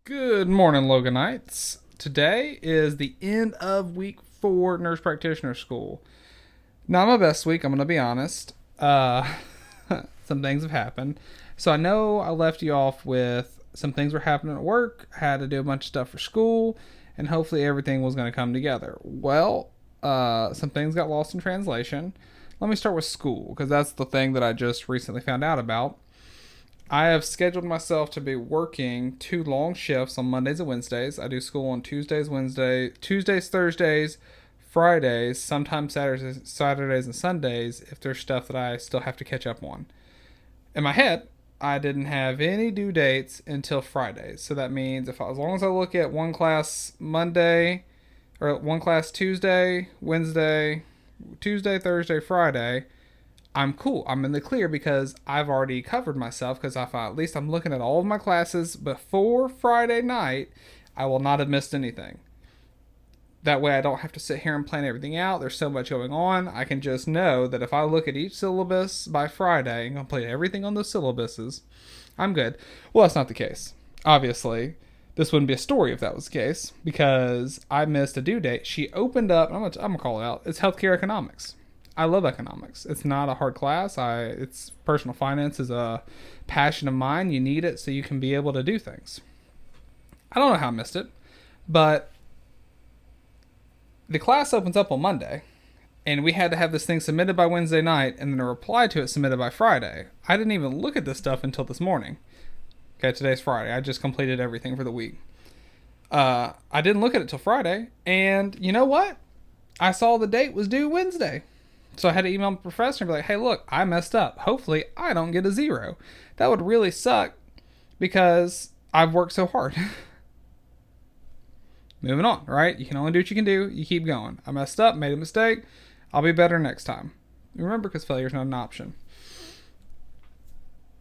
Good morning, Loganites. Today is the end of week 4 nurse practitioner school. Not my best week, I'm going to be honest. Some things have happened. So I know I left you off with some things were happening at work, had to do a bunch of stuff for school, and hopefully everything was going to come together. Well, some things got lost in translation. Let me start with school, because that's the thing that I just recently found out about. I have scheduled myself to be working 2 long shifts on Mondays and Wednesdays. I do school on Tuesdays, Thursdays, Fridays, sometimes Saturdays and Sundays if there's stuff that I still have to catch up on. In my head, I didn't have any due dates until Fridays. So that means as long as I look at one class Monday or one class Tuesday, Wednesday, Tuesday, Thursday, Friday, I'm cool. I'm in the clear because I've already covered myself because if at least I'm looking at all of my classes before Friday night, I will not have missed anything. That way I don't have to sit here and plan everything out. There's so much going on. I can just know that if I look at each syllabus by Friday and complete everything on those syllabuses, I'm good. Well, that's not the case. Obviously, this wouldn't be a story if that was the case because I missed a due date. She opened up, I'm gonna call it out. It's healthcare economics. I love economics. It's not a hard class. It's personal finance is a passion of mine. You need it so you can be able to do things. I don't know how I missed it, but the class opens up on Monday, and we had to have this thing submitted by Wednesday night, and then a reply to it submitted by Friday. I didn't even look at this stuff until this morning. Okay, today's Friday. I just completed everything for the week. I didn't look at it till Friday, and you know what? I saw the date was due Wednesday. So I had to email my professor and be like, hey, look, I messed up. Hopefully I don't get a 0. That would really suck because I've worked so hard. Moving on, right? You can only do what you can do. You keep going. I messed up, made a mistake. I'll be better next time. Remember, because failure is not an option.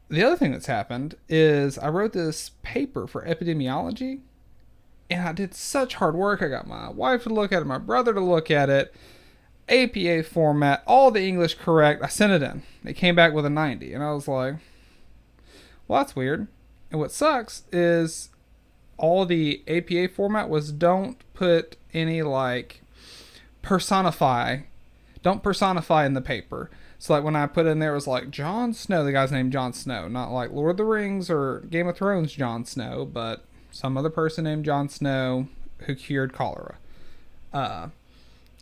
The other thing that's happened is I wrote this paper for epidemiology, and I did such hard work. I got my wife to look at it, my brother to look at it. APA format, all the English correct. I sent it in. It came back with a 90. And I was like, well, that's weird. And what sucks is all the APA format was don't put any personify. Don't personify in the paper. So when I put in there, it was like Jon Snow. The guy's named Jon Snow. Not like Lord of the Rings or Game of Thrones Jon Snow, but some other person named Jon Snow who cured cholera.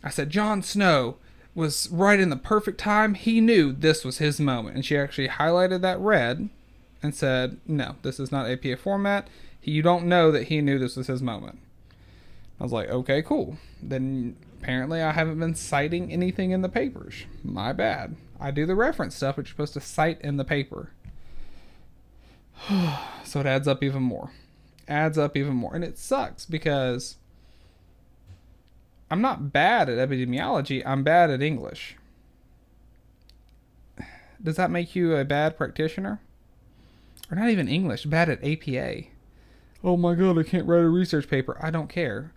I said, Jon Snow was right in the perfect time. He knew this was his moment. And she actually highlighted that red and said, no, this is not APA format. You don't know that he knew this was his moment. I was like, okay, cool. Then apparently I haven't been citing anything in the papers. My bad. I do the reference stuff, but you're supposed to cite in the paper. So it adds up even more. And it sucks because I'm not bad at epidemiology. I'm bad at English. Does that make you a bad practitioner? Or not even English, bad at APA. Oh my god, I can't write a research paper. I don't care.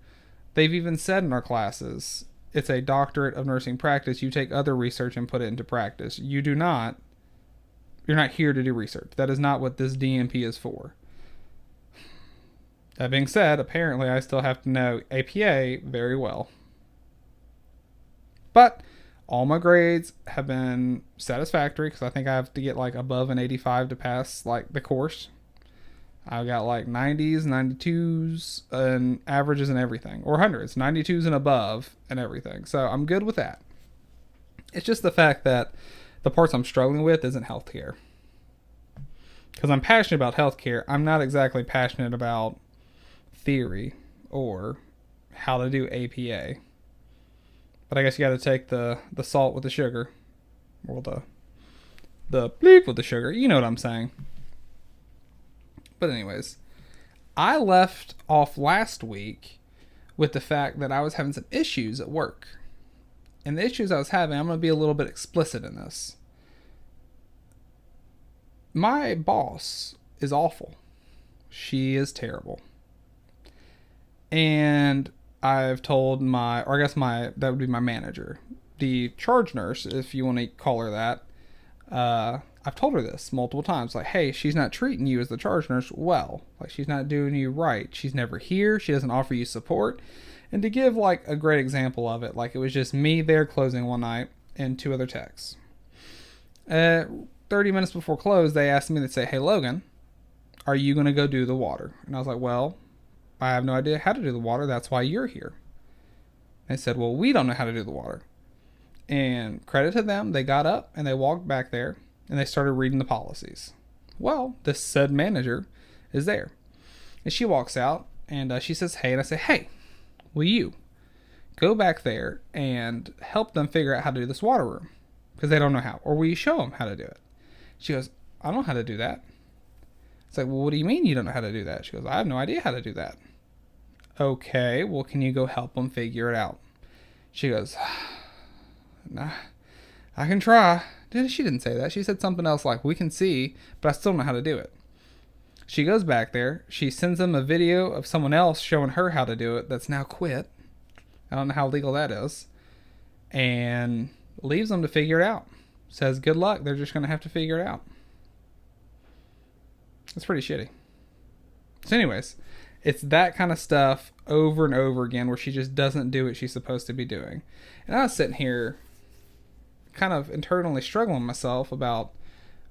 They've even said in our classes, it's a doctorate of nursing practice. You take other research and put it into practice. You're not here to do research. That is not what this DNP is for. That being said, apparently I still have to know APA very well. But all my grades have been satisfactory because I think I have to get above an 85 to pass the course. I've got 90s, 92s, and averages and everything. Or 100s, 92s and above and everything. So I'm good with that. It's just the fact that the parts I'm struggling with isn't healthcare. Because I'm passionate about healthcare. I'm not exactly passionate about theory or how to do APA. But I guess you got to take the salt with the sugar. Or the bleep with the sugar. You know what I'm saying. But anyways, I left off last week with the fact that I was having some issues at work. And the issues I was having, I'm going to be a little bit explicit in this. My boss is awful. She is terrible. And I've told that would be my manager, the charge nurse, if you want to call her that. I've told her this multiple times, like, hey, she's not treating you as the charge nurse well. Like, she's not doing you right. She's never here. She doesn't offer you support. And to give, like, a great example of it, like, it was just me there closing one night and 2 other techs. 30 minutes before close, they asked me to say, hey, Logan, are you going to go do the water? And I was like, well, I have no idea how to do the water. That's why you're here. They said, well, we don't know how to do the water. And credit to them, they got up and they walked back there and they started reading the policies. Well, this said manager is there. And she walks out and she says, hey. And I say, hey, will you go back there and help them figure out how to do this water room? Because they don't know how. Or will you show them how to do it? She goes, I don't know how to do that. It's like, well, what do you mean you don't know how to do that? She goes, I have no idea how to do that. Okay, well, can you go help them figure it out? She goes, nah, I can try. She didn't say that. She said something else like, we can see, but I still don't know how to do it. She goes back there. She sends them a video of someone else showing her how to do it that's now quit. I don't know how legal that is. And leaves them to figure it out. Says, good luck. They're just going to have to figure it out. It's pretty shitty. So anyways, it's that kind of stuff over and over again where she just doesn't do what she's supposed to be doing. And I was sitting here kind of internally struggling myself about,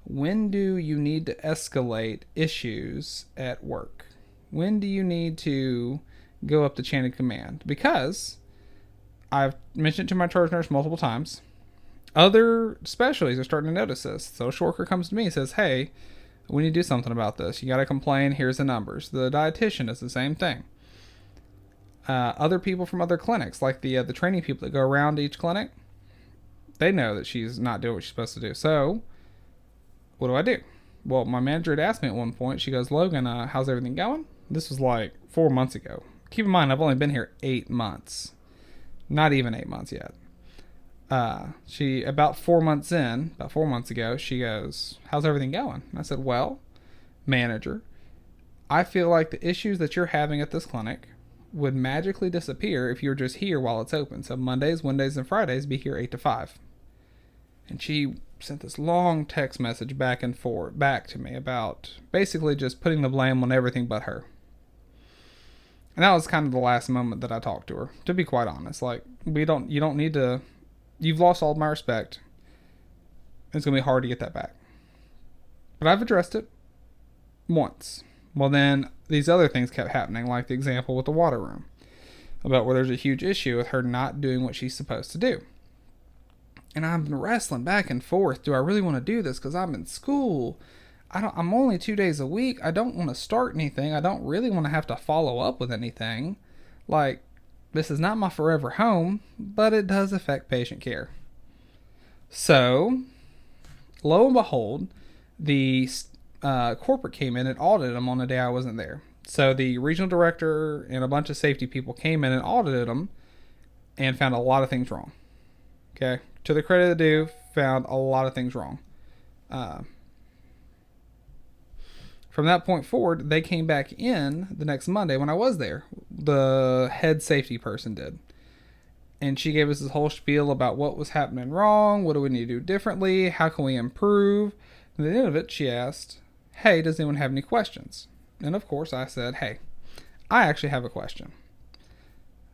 when do you need to escalate issues at work? When do you need to go up the chain of command? Because I've mentioned it to my charge nurse multiple times. Other specialties are starting to notice this. Social worker comes to me and says, hey, we need to do something about this. You got to complain. Here's the numbers. The dietitian is the same thing. Other people from other clinics, like the training people that go around each clinic, they know that she's not doing what she's supposed to do. So what do I do? Well, my manager had asked me at one point. She goes, Logan, how's everything going? This was like 4 months ago. Keep in mind, I've only been here 8 months. Not even 8 months yet. She, about 4 months ago, she goes, how's everything going? And I said, well, manager, I feel like the issues that you're having at this clinic would magically disappear if you were just here while it's open. So Mondays, Wednesdays, and Fridays, be here 8 to 5. And she sent this long text message back to me about basically just putting the blame on everything but her. And that was kind of the last moment that I talked to her, to be quite honest. Like, you don't need to, you've lost all my respect. It's going to be hard to get that back. But I've addressed it once. Well, then these other things kept happening, like the example with the water room, about where there's a huge issue with her not doing what she's supposed to do. And I've been wrestling back and forth. Do I really want to do this? Because I'm in school. I'm only 2 days a week. I don't want to start anything. I don't really want to have to follow up with anything. Like, this is not my forever home, but it does affect patient care. So, lo and behold, the corporate came in and audited them on the day I wasn't there. So the regional director and a bunch of safety people came in and audited them and found a lot of things wrong. Okay, to the credit of the due, found a lot of things wrong. From that point forward, they came back in the next Monday when I was there. The head safety person did. And she gave us this whole spiel about what was happening wrong, what do we need to do differently, how can we improve. And at the end of it, she asked, hey, does anyone have any questions? And of course, I said, hey, I actually have a question.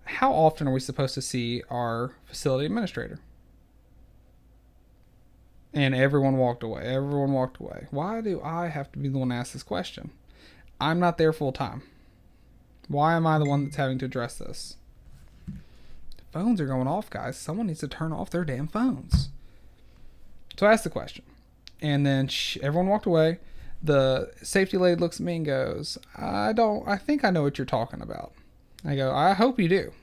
How often are we supposed to see our facility administrator? And everyone walked away. Why do I have to be the one to ask this question? I'm not there full time. Why am I the one that's having to address this? The phones are going off, guys. Someone needs to turn off their damn phones. So I asked the question. And then everyone walked away. The safety lady looks at me and goes, I think I know what you're talking about. I go, I hope you do.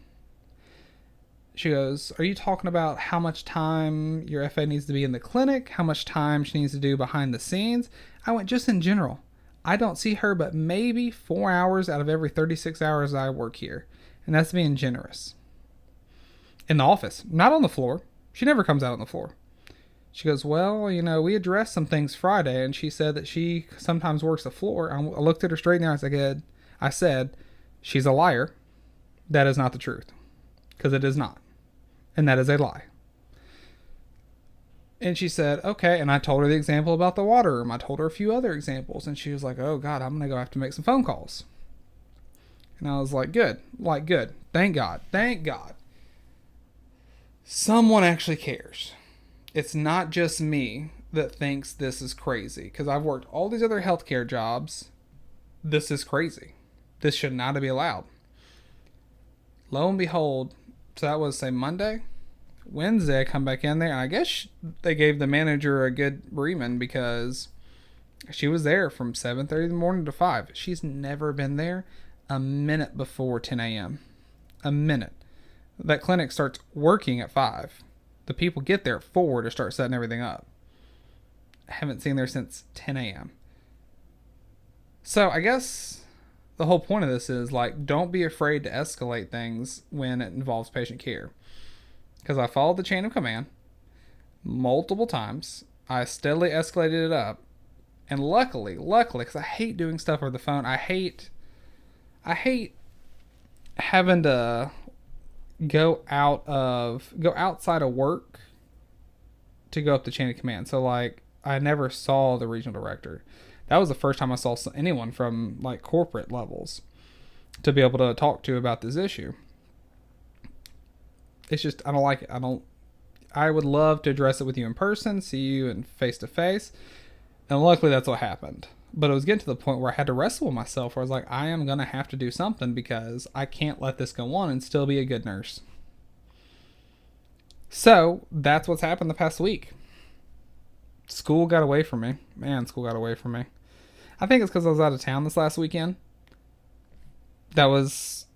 She goes, are you talking about how much time your FA needs to be in the clinic? How much time she needs to do behind the scenes? I went, just in general. I don't see her but maybe 4 hours out of every 36 hours I work here. And that's being generous. In the office, not on the floor. She never comes out on the floor. She goes, well, we addressed some things Friday, and she said that she sometimes works the floor. I looked at her straight in the eyes. I said, she's a liar. That is not the truth. Because it is not. And that is a lie. And she said, okay. And I told her the example about the water room. I told her a few other examples. And she was like, oh, God, I'm going to go have to make some phone calls. And I was like, good. Like, good. Thank God. Thank God. Someone actually cares. It's not just me that thinks this is crazy. Because I've worked all these other healthcare jobs. This is crazy. This should not be allowed. Lo and behold, so that was, say, Monday? Wednesday, I come back in there, and I guess they gave the manager a good reaming because she was there from 7:30 in the morning to 5. She's never been there a minute before 10 a.m. A minute. That clinic starts working at 5. The people get there at 4 to start setting everything up. I haven't seen her since 10 a.m. So I guess the whole point of this is, like, don't be afraid to escalate things when it involves patient care. Because I followed the chain of command multiple times. I steadily escalated it up. And luckily, because I hate doing stuff over the phone. I hate having to go outside of work to go up the chain of command. So, like, I never saw the regional director. That was the first time I saw anyone from, like, corporate levels to be able to talk to about this issue. It's just, I don't like it. I would love to address it with you in person, see you in face to face. And luckily that's what happened. But it was getting to the point where I had to wrestle with myself where I was like, I am going to have to do something because I can't let this go on and still be a good nurse. So that's what's happened the past week. School got away from me. Man, school got away from me. I think it's because I was out of town this last weekend. That was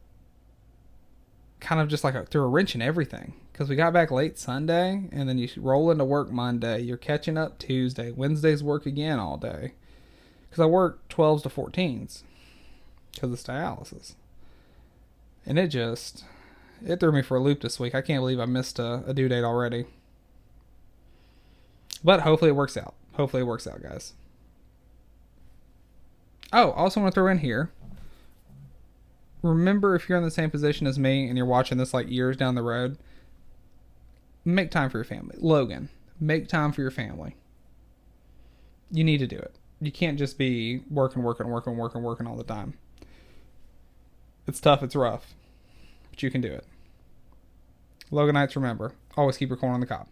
kind of just like threw a wrench in everything. Because we got back late Sunday, and then you roll into work Monday. You're catching up Tuesday. Wednesday's work again all day. Because I work 12s to 14s. Because it's dialysis. And it threw me for a loop this week. I can't believe I missed a due date already. But hopefully it works out. Hopefully it works out, guys. Oh, I also want to throw in here. Remember, if you're in the same position as me and you're watching this like years down the road, make time for your family. Logan, make time for your family. You need to do it. You can't just be working all the time. It's tough, it's rough, but you can do it. Loganites, remember, always keep your corn on the cob.